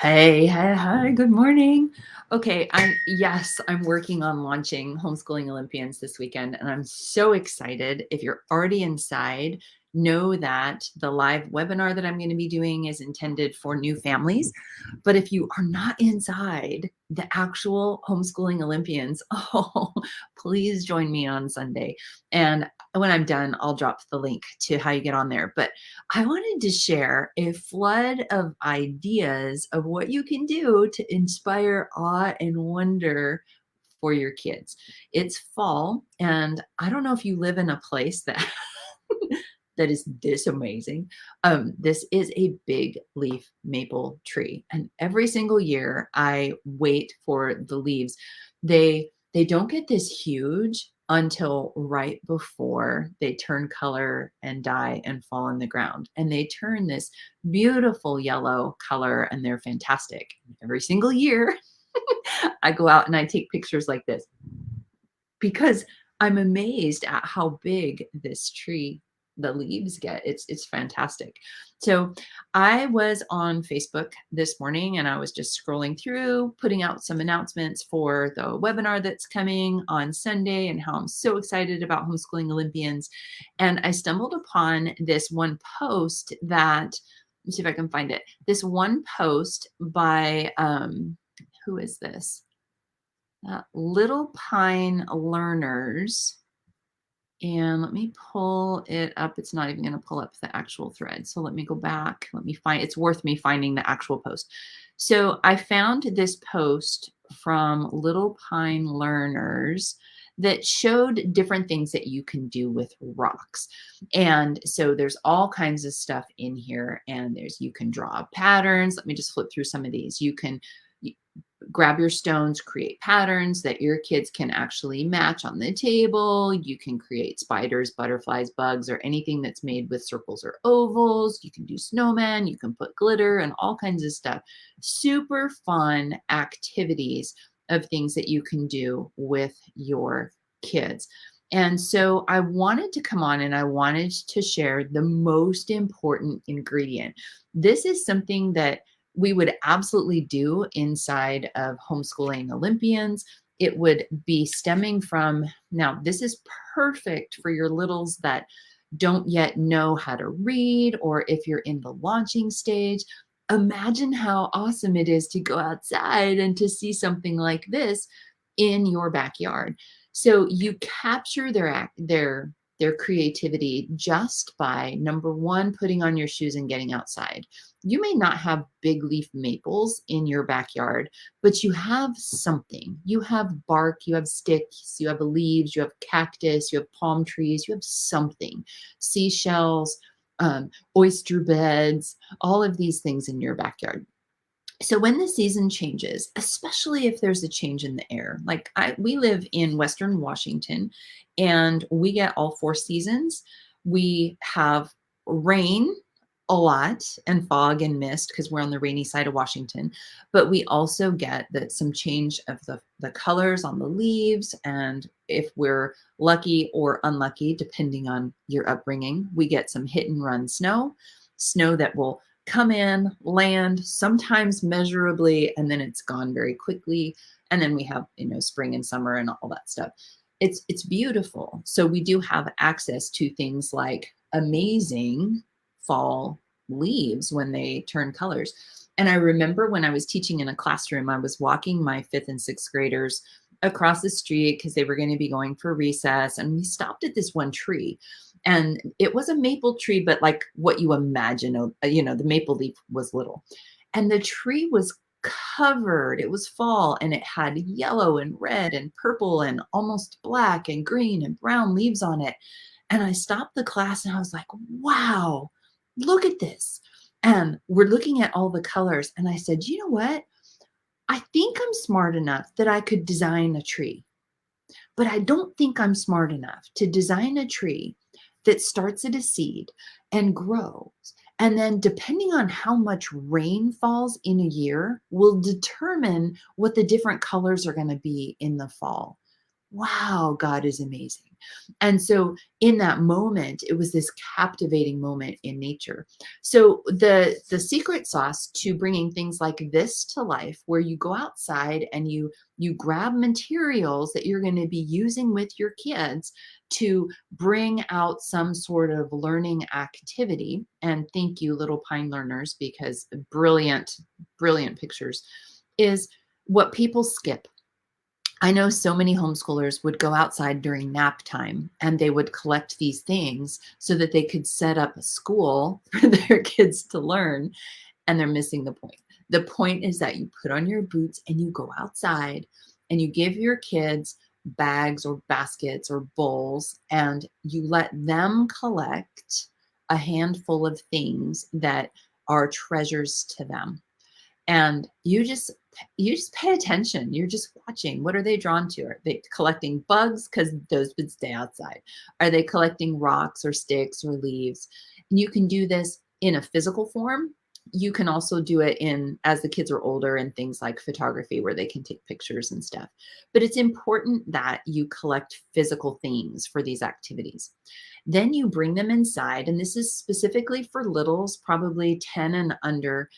Hey, good morning. Okay, I'm working on launching Homeschooling Olympians this weekend, and I'm so excited. If you're already inside, know that the live webinar that I'm going to be doing is intended for new families. But if you are not inside the actual Homeschooling Olympians, oh, please join me on Sunday. And when I'm done, I'll drop the link to how you get on there. But I wanted to share a flood of ideas of what you can do to inspire awe and wonder for your kids. It's fall, and I don't know if you live in a place that that is this amazing. This is a big leaf maple tree, and every single year I wait for the leaves. They don't get this huge until right before they turn color and die and fall in the ground. And they turn this beautiful yellow color, and they're fantastic. Every single year, I go out and I take pictures like this because I'm amazed at how big this tree the leaves get. It's fantastic. So I was on Facebook this morning and I was just scrolling through, putting out some announcements for the webinar that's coming on Sunday and how I'm so excited about Homeschooling Olympians. And I stumbled upon this one post that, let's see if I can find it. This one post by who is this? Little Pine Learners. And let me pull it up. It's not even going to pull up the actual thread. So let me go back. Let me find, it's worth me finding the actual post. So I found this post from Little Pine Learners that showed different things that you can do with rocks. And so there's all kinds of stuff in here. And you can draw patterns. Let me just flip through some of these. You can grab your stones, create patterns that your kids can actually match on the table. You can create spiders, butterflies, bugs, or anything that's made with circles or ovals. You can do snowmen, you can put glitter and all kinds of stuff. Super fun activities of things that you can do with your kids. And so I wanted to come on and I wanted to share the most important ingredient. This is something that we would absolutely do inside of Homeschooling Olympians. It would be stemming from, now this is perfect for your littles that don't yet know how to read, or if you're in the launching stage. Imagine how awesome it is to go outside and to see something like this in your backyard. So you capture their creativity just by, number one, putting on your shoes and getting outside. You may not have big leaf maples in your backyard, but you have something. You have bark, you have sticks, you have leaves, you have cactus, you have palm trees, you have something. Seashells, oyster beds, all of these things in your backyard. So when the season changes, especially if there's a change in the air, like we live in Western Washington and we get all 4 seasons. We have rain a lot and fog and mist because we're on the rainy side of Washington, but we also get some change of the colors on the leaves. And if we're lucky or unlucky, depending on your upbringing, we get some hit and run snow that will come in, land, sometimes measurably, and then it's gone very quickly. And then we have, spring and summer and all that stuff. It's beautiful. So we do have access to things like amazing fall leaves when they turn colors. And I remember when I was teaching in a classroom, I was walking my 5th and 6th graders across the street because they were going to be going for recess. And we stopped at this one tree. And it was a maple tree, but like what you imagine, the maple leaf was little. And the tree was covered. It was fall and it had yellow and red and purple and almost black and green and brown leaves on it. And I stopped the class and I was like, wow, look at this. And we're looking at all the colors. And I said, you know what? I think I'm smart enough that I could design a tree, but I don't think I'm smart enough to design a tree that starts at a seed and grows. And then depending on how much rain falls in a year will determine what the different colors are going to be in the fall. Wow, God is amazing. And so in that moment, it was this captivating moment in nature. So the secret sauce to bringing things like this to life, where you go outside and you grab materials that you're going to be using with your kids to bring out some sort of learning activity. And thank you, Little Pine Learners, because brilliant, brilliant pictures, is what people skip. I know so many homeschoolers would go outside during nap time and they would collect these things so that they could set up a school for their kids to learn, and they're missing the point. The point is that you put on your boots and you go outside and you give your kids bags or baskets or bowls, and you let them collect a handful of things that are treasures to them. And you just pay attention. You're just watching. What are they drawn to? Are they collecting bugs? Because those would stay outside. Are they collecting rocks or sticks or leaves? And you can do this in a physical form. You can also do it in as the kids are older and things like photography where they can take pictures and stuff. But it's important that you collect physical things for these activities. Then you bring them inside, and this is specifically for littles, probably 10 and under.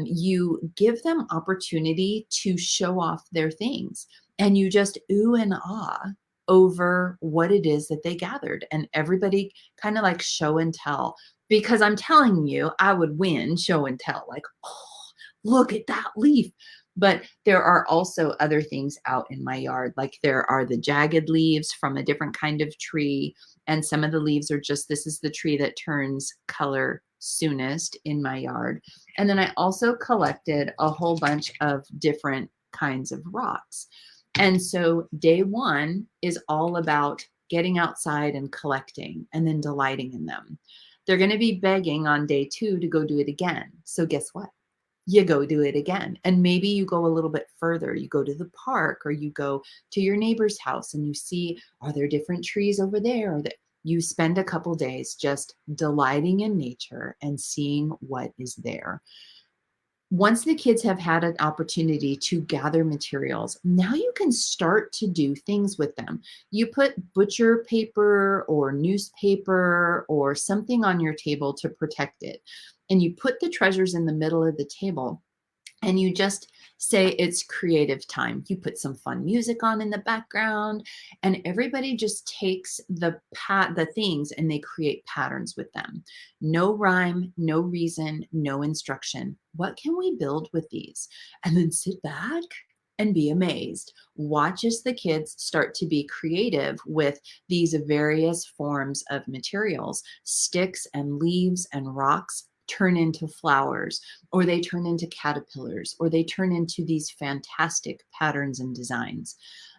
You give them opportunity to show off their things, and you just ooh and ah over what it is that they gathered. And everybody kind of like show and tell, because I'm telling you, I would win show and tell, like, oh, look at that leaf. But there are also other things out in my yard, like there are the jagged leaves from a different kind of tree. And some of the leaves are just, this is the tree that turns color soonest in my yard. And then I also collected a whole bunch of different kinds of rocks. And so day one is all about getting outside and collecting and then delighting in them. They're going to be begging on day two to go do it again. So guess what? You go do it again. And maybe you go a little bit further. You go to the park or you go to your neighbor's house and you see, are there different trees over there? Or that you spend a couple days just delighting in nature and seeing what is there. Once the kids have had an opportunity to gather materials, now you can start to do things with them. You put butcher paper or newspaper or something on your table to protect it. And you put the treasures in the middle of the table and you just say it's creative time. You put some fun music on in the background and everybody just takes the things and they create patterns with them. No rhyme, no reason, no instruction. What can we build with these? And then sit back and be amazed. Watch as the kids start to be creative with these various forms of materials. Sticks and leaves and rocks turn into flowers, or they turn into caterpillars, or they turn into these fantastic patterns and designs.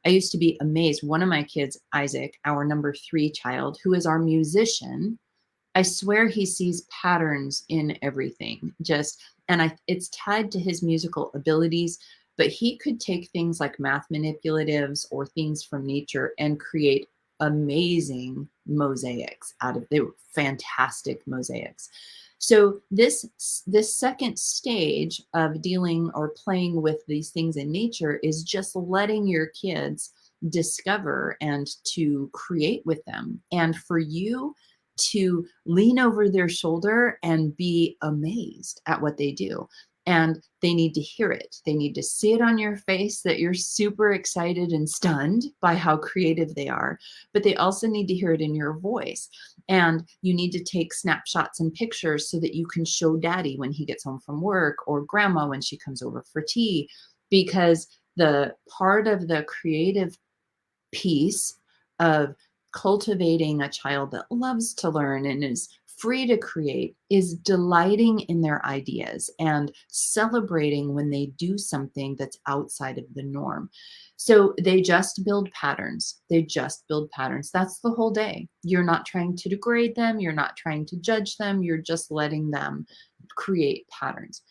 I used to be amazed. One of my kids, Isaac, our number 3 child, who is our musician, I swear he sees patterns in everything. It's tied to his musical abilities, but he could take things like math manipulatives or things from nature and create amazing mosaics out of. They were fantastic mosaics. So this second stage of dealing or playing with these things in nature is just letting your kids discover and to create with them. And for you to lean over their shoulder and be amazed at what they do. And they need to hear it. They need to see it on your face that you're super excited and stunned by how creative they are. But they also need to hear it in your voice. And you need to take snapshots and pictures so that you can show daddy when he gets home from work or grandma when she comes over for tea. Because the part of the creative piece of cultivating a child that loves to learn and is free to create is delighting in their ideas and celebrating when they do something that's outside of the norm. So they just build patterns. They just build patterns. That's the whole day. You're not trying to degrade them. You're not trying to judge them. You're just letting them create patterns.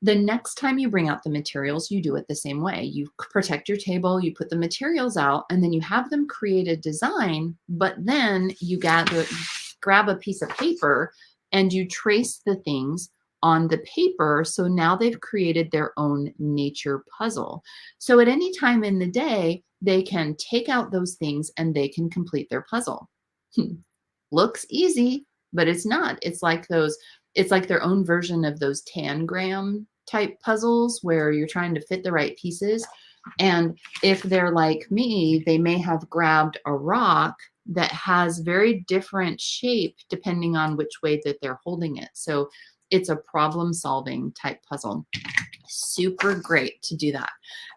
The next time you bring out the materials, you do it the same way. You protect your table, you put the materials out, and then you have them create a design, but then you grab a piece of paper and you trace the things on the paper. So now they've created their own nature puzzle. So at any time in the day, they can take out those things and they can complete their puzzle. Looks easy, but it's not. It's like their own version of those tangram type puzzles where you're trying to fit the right pieces. And if they're like me, they may have grabbed a rock that has very different shape depending on which way that they're holding it. So it's a problem solving type puzzle. Super great to do that.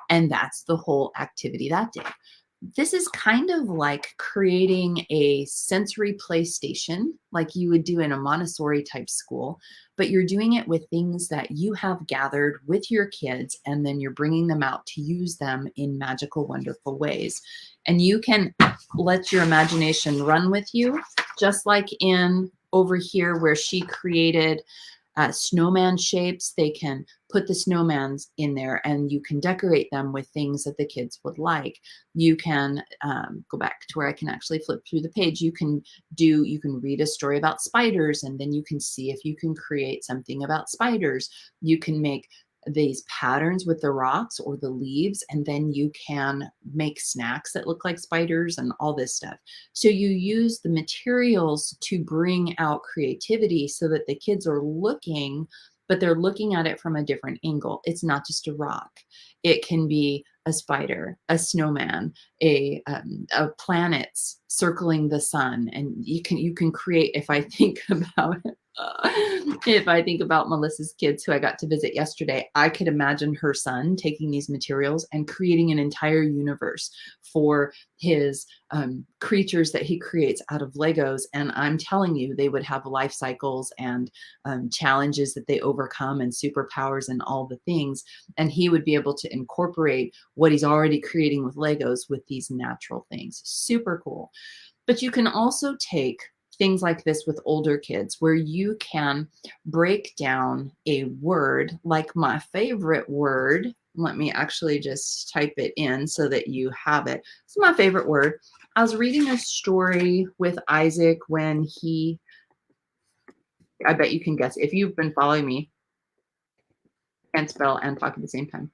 And that's the whole activity that day. This is kind of like creating a sensory play station like you would do in a Montessori type school, but you're doing it with things that you have gathered with your kids, and then you're bringing them out to use them in magical, wonderful ways. And you can let your imagination run with you, just like in over here where she created snowman shapes. They can put the snowmans in there and you can decorate them with things that the kids would like. You can go back to where I can actually flip through the page. You can read a story about spiders, and then you can see if you can create something about spiders. You can make these patterns with the rocks or the leaves, and then you can make snacks that look like spiders and all this stuff. So you use the materials to bring out creativity so that the kids are looking, but they're looking at it from a different angle. It's not just a rock. It can be a spider, a snowman, a planets circling the sun, and you can create. If I think about Melissa's kids who I got to visit yesterday, I could imagine her son taking these materials and creating an entire universe for his creatures that he creates out of Legos. And I'm telling you, they would have life cycles and challenges that they overcome and superpowers and all the things. And he would be able to incorporate what he's already creating with Legos with these natural things. Super cool. But you can also take things like this with older kids where you can break down a word, like my favorite word. Let me actually just type it in so that you have it. It's my favorite word. I was reading a story with Isaac when I bet you can guess. If you've been following me, I can't spell and talk at the same time.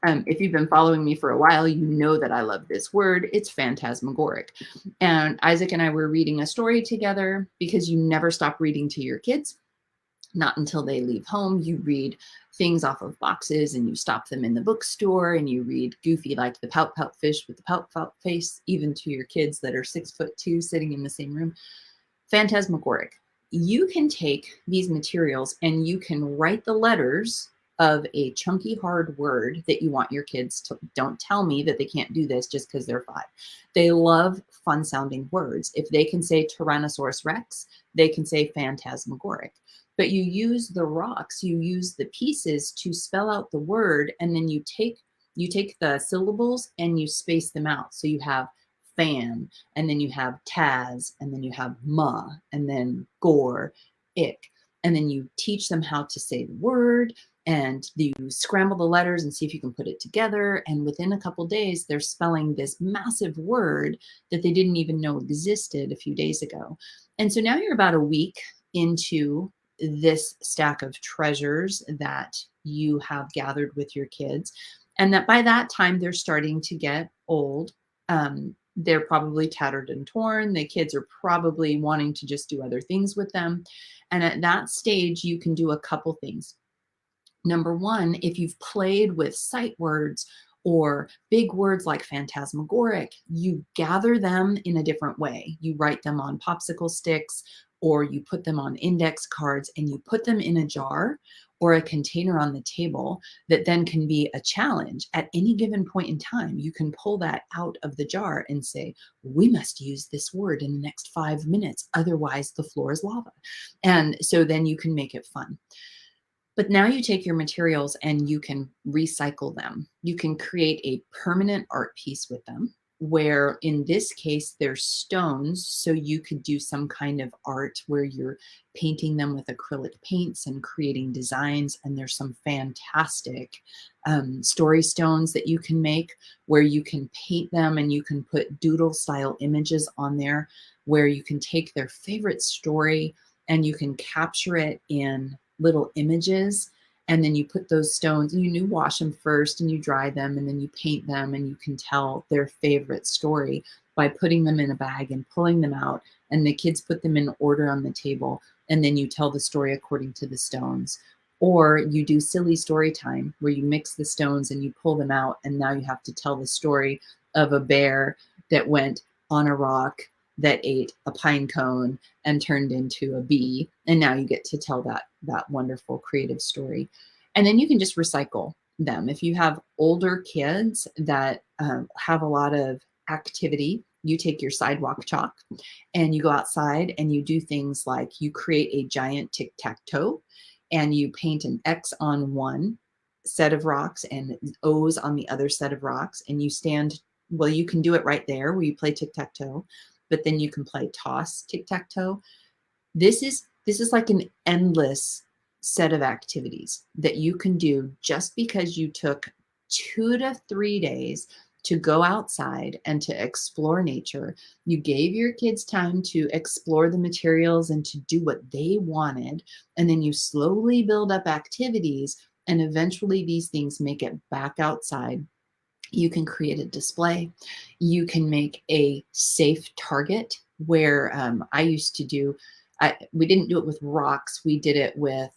If you've been following me for a while, you know that I love this word. It's phantasmagoric. And Isaac and I were reading a story together because you never stop reading to your kids. Not until they leave home. You read things off of boxes and you stop them in the bookstore and you read Goofy like the pout pout fish with the pout pout face, even to your kids that are 6'2" sitting in the same room. Phantasmagoric. You can take these materials and you can write the letters of a chunky, hard word that you want your kids to. Don't tell me that they can't do this just because they're 5. They love fun sounding words. If they can say Tyrannosaurus Rex, they can say phantasmagoric. But you use the rocks, you use the pieces to spell out the word, and then you take the syllables and you space them out. So you have fan, and then you have Taz, and then you have ma, and then gore, ick. And then you teach them how to say the word, and you scramble the letters and see if you can put it together. And within a couple days, they're spelling this massive word that they didn't even know existed a few days ago. And so now you're about a week into this stack of treasures that you have gathered with your kids. And that by that time, they're starting to get old. They're probably tattered and torn. The kids are probably wanting to just do other things with them. And at that stage, you can do a couple things. Number one, if you've played with sight words or big words like phantasmagoric, you gather them in a different way. You write them on popsicle sticks, or you put them on index cards, and you put them in a jar or a container on the table that then can be a challenge. At any given point in time, you can pull that out of the jar and say, we must use this word in the next 5 minutes. Otherwise, the floor is lava. And so then you can make it fun. But now you take your materials and you can recycle them. You can create a permanent art piece with them, where in this case, they're stones. So you could do some kind of art where you're painting them with acrylic paints and creating designs. And there's some fantastic story stones that you can make where you can paint them and you can put doodle style images on there where you can take their favorite story and you can capture it in little images And then you put those stones, and you wash them first and you dry them and then you paint them, and you can tell their favorite story by putting them in a bag and pulling them out. And the kids put them in order on the table, and then you tell the story according to the stones. Or you do silly story time where you mix the stones and you pull them out, and now you have to tell the story of a bear that went on a rock that ate a pine cone and turned into a bee. And now you get to tell that wonderful creative story. And then you can just recycle them. If you have older kids that have a lot of activity, you take your sidewalk chalk and you go outside and you do things like you create a giant tic-tac-toe, and you paint an X on one set of rocks and O's on the other set of rocks, and you stand, well, you can do it right there where you play tic-tac-toe, but then you can play toss tic-tac-toe. This is like an endless set of activities that you can do just because you took 2 to 3 days to go outside and to explore nature. You gave your kids time to explore the materials and to do what they wanted. And then you slowly build up activities, and eventually these things make it back outside. You can create a display. You can make a safe target where I used to do, we didn't do it with rocks. We did it with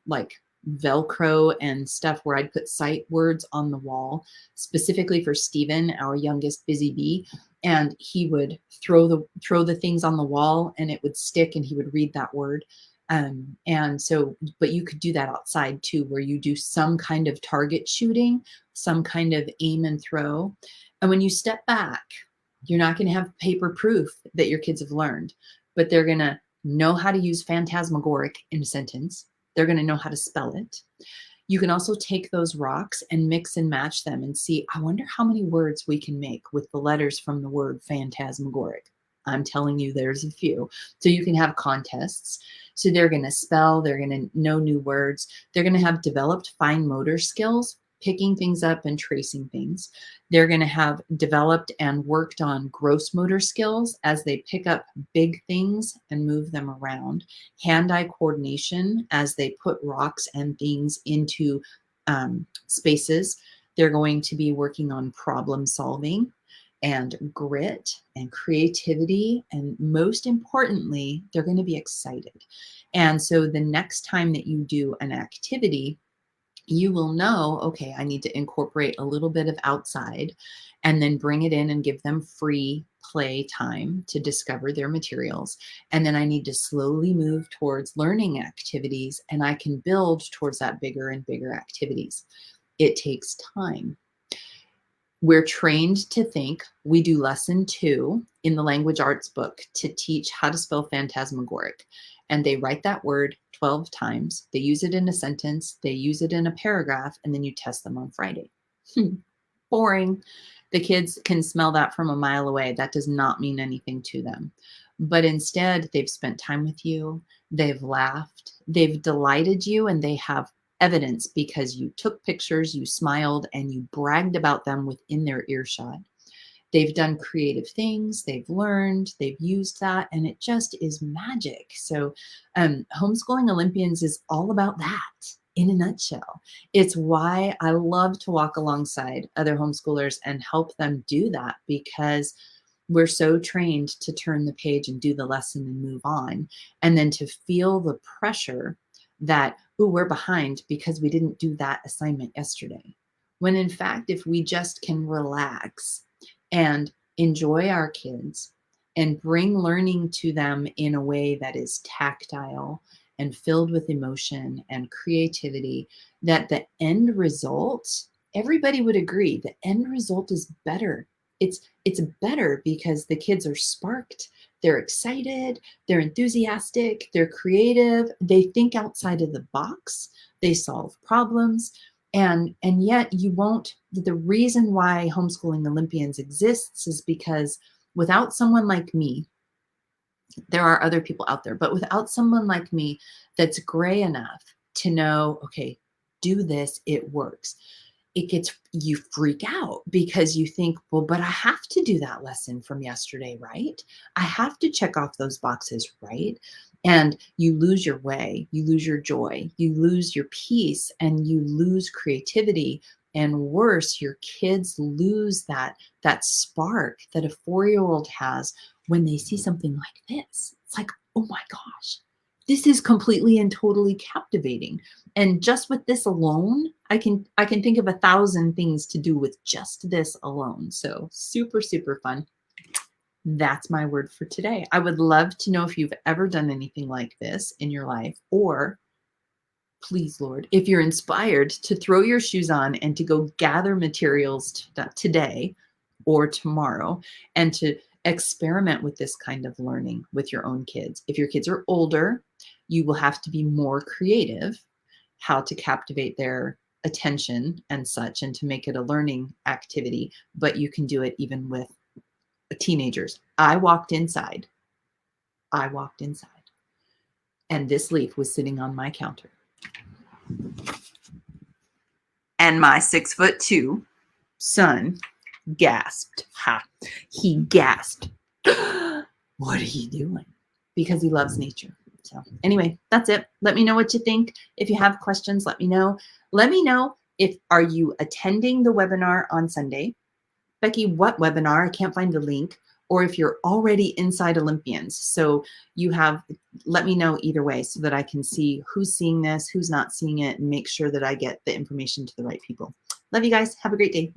like Velcro and stuff where I'd put sight words on the wall, specifically for Stephen, our youngest busy bee. And he would throw the things on the wall and it would stick and he would read that word. And so, but you could do that outside too, where you do some kind of target shooting, some kind of aim and throw. And when you step back, you're not going to have paper proof that your kids have learned, but they're going to know how to use phantasmagoric in a sentence. They're going to know how to spell it. You can also take those rocks and mix and match them and see, I wonder how many words we can make with the letters from the word phantasmagoric. I'm telling you, there's a few. So you can have contests. So they're going to spell, they're going to know new words. They're going to have developed fine motor skills, picking things up and tracing things. They're going to have developed and worked on gross motor skills as they pick up big things and move them around. Hand-eye coordination as they put rocks and things into spaces. They're going to be working on problem solving and grit and creativity. And most importantly, they're going to be excited. And so the next time that you do an activity, you will know, okay, I need to incorporate a little bit of outside and then bring it in and give them free play time to discover their materials. And then I need to slowly move towards learning activities, and I can build towards that bigger and bigger activities. It takes time. We're trained to think. We do lesson 2 in the language arts book to teach how to spell phantasmagoric. And they write that word 12 times. They use it in a sentence. They use it in a paragraph, and then you test them on Friday. Boring. The kids can smell that from a mile away. That does not mean anything to them. But instead, they've spent time with you. They've laughed. They've delighted you, and they have evidence because you took pictures, you smiled, and you bragged about them within their earshot. They've done creative things, they've learned, they've used that, and it just is magic. So Homeschooling Olympians is all about that in a nutshell. It's why I love to walk alongside other homeschoolers and help them do that, because we're so trained to turn the page and do the lesson and move on, and then to feel the pressure that, oh, we're behind because we didn't do that assignment yesterday. When in fact, if we just can relax and enjoy our kids and bring learning to them in a way that is tactile and filled with emotion and creativity, that the end result, everybody would agree, the end result is better. It's better because the kids are sparked, they're excited, they're enthusiastic, they're creative, they think outside of the box, they solve problems. And yet you won't, the reason why Homeschooling Olympians exists is because without someone like me, there are other people out there, but without someone like me that's gray enough to know, okay, do this, it works. you freak out because you think, well, but I have to do that lesson from yesterday, right? I have to check off those boxes, right? And you lose your way, you lose your joy, you lose your peace, and you lose creativity. And worse, your kids lose that spark that a 4-year-old has when they see something like this. It's like, oh my gosh, this is completely and totally captivating. And just with this alone, I can think of 1,000 things to do with just this alone. So super, super fun. That's my word for today. I would love to know if you've ever done anything like this in your life, or please, Lord, if you're inspired to throw your shoes on and to go gather materials today or tomorrow and to experiment with this kind of learning with your own kids. If your kids are older, you will have to be more creative how to captivate their attention and such, and to make it a learning activity, but you can do it even with teenagers. I walked inside, and this leaf was sitting on my counter. And my 6'2" son gasped. He gasped. What are you doing? Because he loves nature. So anyway, that's it. Let me know what you think. If you have questions, let me know. Let me know if are you attending the webinar on Sunday? Bekki, what webinar? I can't find the link. Or if you're already inside Olympians. So let me know either way so that I can see who's seeing this, who's not seeing it, and make sure that I get the information to the right people. Love you guys. Have a great day.